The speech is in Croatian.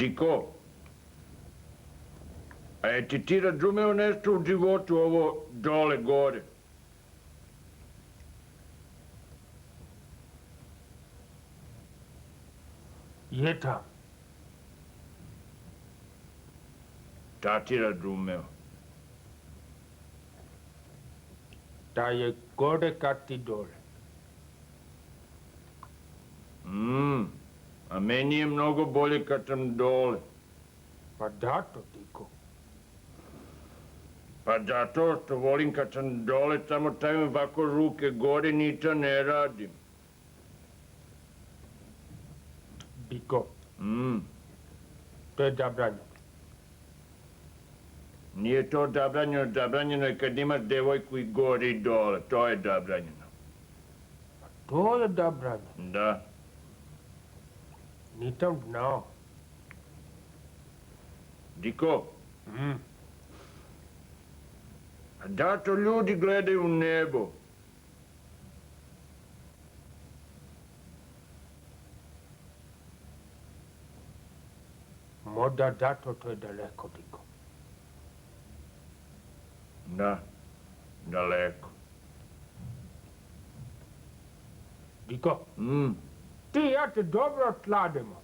Džiko, a je ti razumeo nešto u životu ovo dole gore? Je tam. Šta ti razumeo? Da je gore kad ti dole. A meni je mnogo bolje kad sam dole. Pa da to, Diko. Pa zato što volim kad sam dole, samo stavim ovako ruke gore, ništa ne radim. Diko. To je zabranjeno. Nije to zabranjeno, zabranjeno je kad imaš devojku i gore i dole, to je zabranjeno. Pa to je zabranjeno. Da. Nisam znao. Diko? A zato ljudi gledaju u nebo. Možda zato to je daleko, Diko. Da, daleko. Diko? Ti i ja te dobro sladimo.